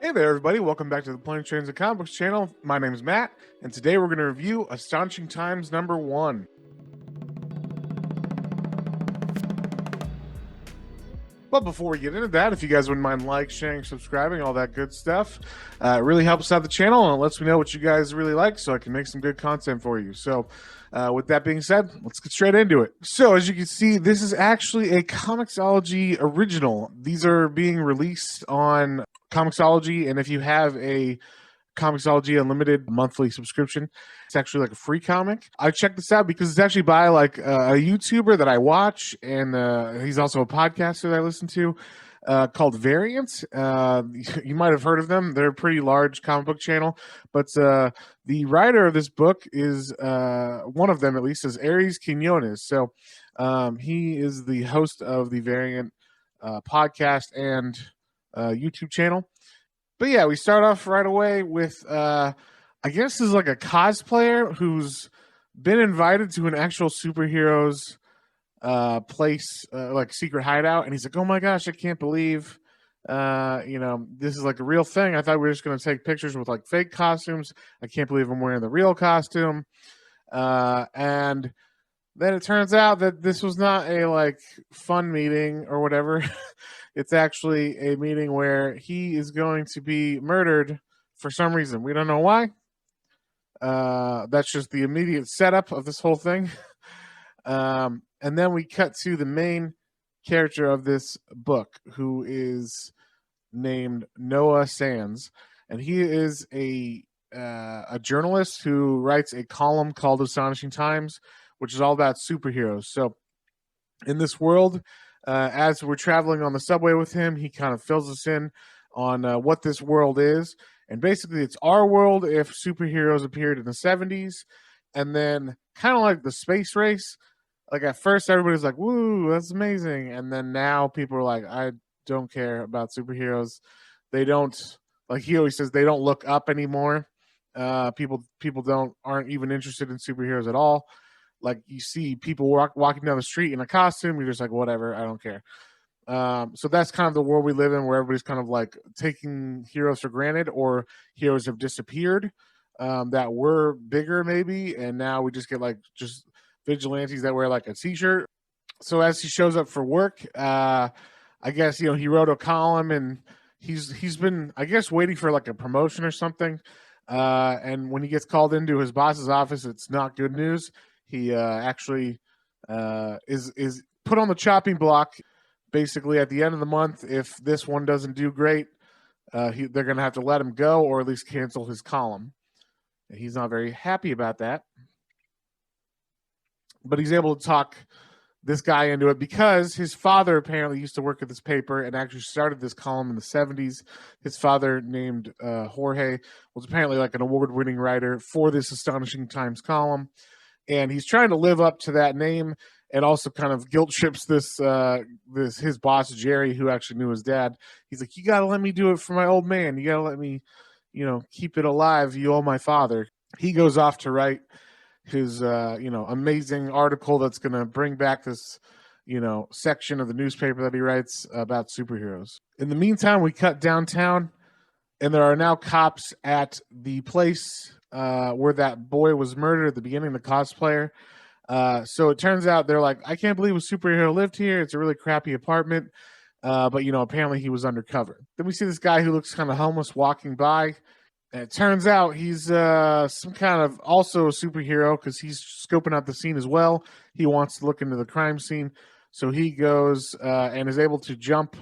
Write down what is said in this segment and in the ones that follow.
Hey there, everybody. Welcome back to the Planes, Trains, and Comic Books channel. My name is Matt, and today we're going to review Astonishing Times #1. But before we get into that, if you guys wouldn't mind sharing, subscribing, all that good stuff, it really helps out the channel and it lets me know what you guys really like so I can make some good content for you. So with that being said, let's get straight into it. So as you can see, this is actually a comiXology original. These are being released on comiXology, and if you have a comiXology Unlimited monthly subscription, it's actually like a free comic. I checked this out because it's actually by like a YouTuber that I watch, and he's also a podcaster that I listen to called Variant. You might have heard of them. They're a pretty large comic book channel, but the writer of this book is one of them, at least, is Aries Quinones. So he is the host of the Variant podcast and YouTube channel. But yeah, we start off right away with I guess this is like a cosplayer who's been invited to an actual superhero's place, like secret hideout, and he's like, "Oh my gosh, I can't believe this is like a real thing. I thought we were just gonna take pictures with like fake costumes. I can't believe I'm wearing the real costume." And then it turns out that this was not a like fun meeting or whatever. It's actually a meeting where he is going to be murdered for some reason. We don't know why. That's just the immediate setup of this whole thing. And then we cut to the main character of this book, who is named Noah Sands, and he is a journalist who writes a column called Astonishing Times, which is all about superheroes. So in this world, as we're traveling on the subway with him, he kind of fills us in on what this world is. And basically, it's our world if superheroes appeared in the 70s. And then kind of like the space race, like at first everybody's like, woo, that's amazing. And then now people are like, I don't care about superheroes. They don't, like he always says, they don't look up anymore. People aren't even interested in superheroes at all. Like you see people walking down the street in a costume, you're just like, whatever, I don't care. So that's kind of the world we live in, where everybody's kind of like taking heroes for granted, or heroes have disappeared that were bigger maybe, and now we just get like just vigilantes that wear like a t-shirt. So as he shows up for work, I guess he wrote a column, and he's been, I guess, waiting for like a promotion or something. And when he gets called into his boss's office, it's not good news. He actually is put on the chopping block. Basically, at the end of the month, if this one doesn't do great, they're going to have to let him go, or at least cancel his column. And he's not very happy about that. But he's able to talk this guy into it because his father apparently used to work at this paper and actually started this column in the 70s. His father, named Jorge, was apparently like an award-winning writer for this Astonishing Times column. And he's trying to live up to that name, and also kind of guilt trips his boss Jerry, who actually knew his dad. He's like, "You got to let me do it for my old man. You got to let me, keep it alive. You owe my father." He goes off to write his amazing article that's going to bring back this section of the newspaper that he writes about superheroes. In the meantime, we cut downtown, and there are now cops at the place where that boy was murdered at the beginning, the cosplayer. So it turns out they're like, I can't believe a superhero lived here. It's a really crappy apartment. But apparently he was undercover. Then we see this guy who looks kind of homeless walking by. And it turns out he's some kind of also a superhero, because he's scoping out the scene as well. He wants to look into the crime scene. So he goes and is able to jump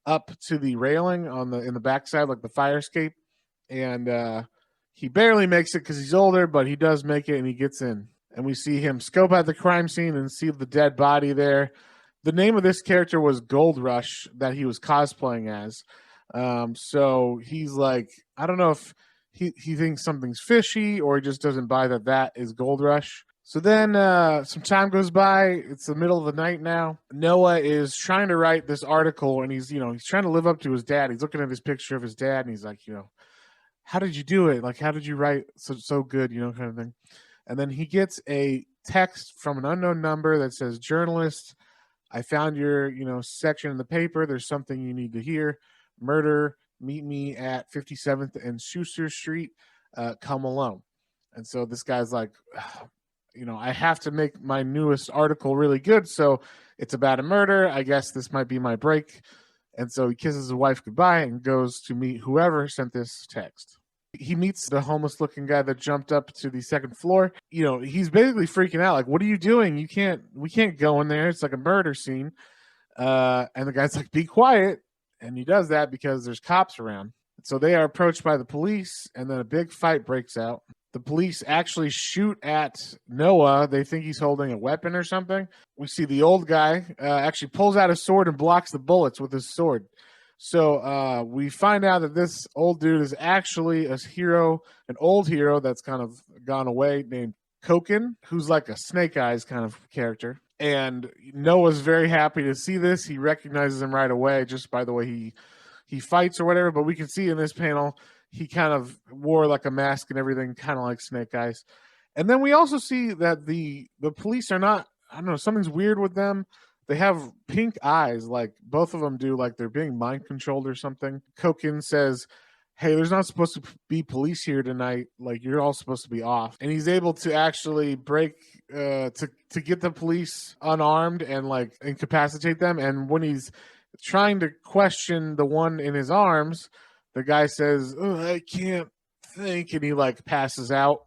up to the railing in the backside, like the fire escape. And he barely makes it because he's older, but he does make it, and he gets in. And we see him scope out the crime scene and see the dead body there. The name of this character was Gold Rush, that he was cosplaying as. So he's like, I don't know if he thinks something's fishy, or he just doesn't buy that is Gold Rush. So then some time goes by. It's the middle of the night now. Noah is trying to write this article, and he's trying to live up to his dad. He's looking at this picture of his dad, and he's like, how did you do it? Like, how did you write so good, kind of thing. And then he gets a text from an unknown number that says, "Journalist, I found your, section in the paper. There's something you need to hear. Murder meet me at 57th and Schuster Street. Come alone. And so this guy's like, I have to make my newest article really good. So it's about a murder. I guess this might be my break. And so he kisses his wife goodbye and goes to meet whoever sent this text. He meets the homeless looking guy that jumped up to the second floor. He's basically freaking out. Like, what are you doing? We can't go in there. It's like a murder scene. And the guy's like, be quiet. And he does that because there's cops around. So they are approached by the police, and then a big fight breaks out. The police actually shoot at Noah. They think he's holding a weapon or something. We see the old guy actually pulls out his sword and blocks the bullets with his sword. So we find out that this old dude is actually a hero, an old hero that's kind of gone away, named Koken, who's like a Snake Eyes kind of character. And Noah's very happy to see this. He recognizes him right away just by the way he fights or whatever. But we can see in this panel, he kind of wore like a mask and everything, kind of like Snake Eyes. And then we also see that the police are not, I don't know, something's weird with them. They have pink eyes, like both of them do, like they're being mind controlled or something. Koken says, hey, there's not supposed to be police here tonight. Like, you're all supposed to be off. And he's able to actually break, to get the police unarmed and like incapacitate them. And when he's trying to question the one in his arms, the guy says, I can't think. And he like passes out,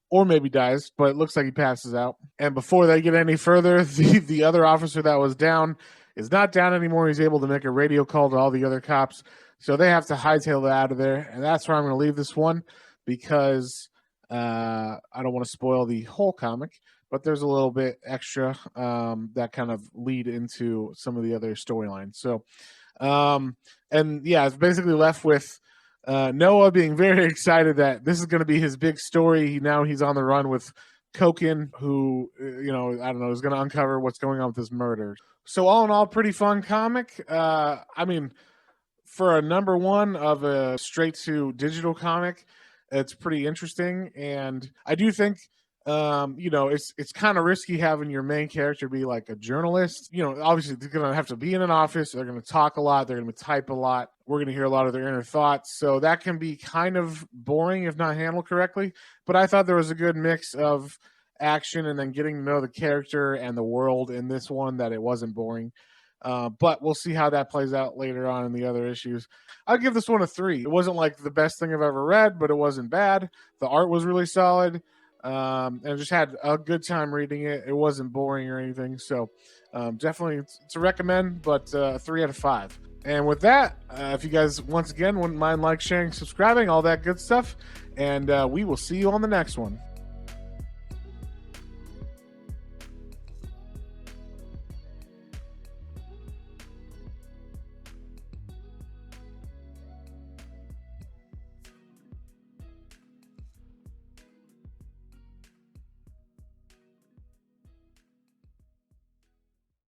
or maybe dies, but it looks like he passes out. And before they get any further, the other officer that was down is not down anymore. He's able to make a radio call to all the other cops. So they have to hightail it out of there. And that's where I'm going to leave this one, because I don't want to spoil the whole comic, but there's a little bit extra that kind of lead into some of the other storylines. So, and yeah, it's basically left with Noah being very excited that this is going to be his big story. Now he's on the run with Koken, who, I don't know, is going to uncover what's going on with this murder. So all in all, pretty fun comic. I mean, for a number one of a straight to digital comic, it's pretty interesting. And I do think, it's kind of risky having your main character be like a journalist. Obviously they're going to have to be in an office. They're going to talk a lot. They're going to type a lot. We're going to hear a lot of their inner thoughts. So that can be kind of boring if not handled correctly. But I thought there was a good mix of action and then getting to know the character and the world in this one, that it wasn't boring. But we'll see how that plays out later on in the other issues. I'll give this one a 3. It wasn't like the best thing I've ever read, but it wasn't bad. The art was really solid. And I just had a good time reading it. It wasn't boring or anything. So definitely it's a recommend, but 3 out of 5. And with that, if you guys, once again, wouldn't mind sharing, subscribing, all that good stuff. And we will see you on the next one.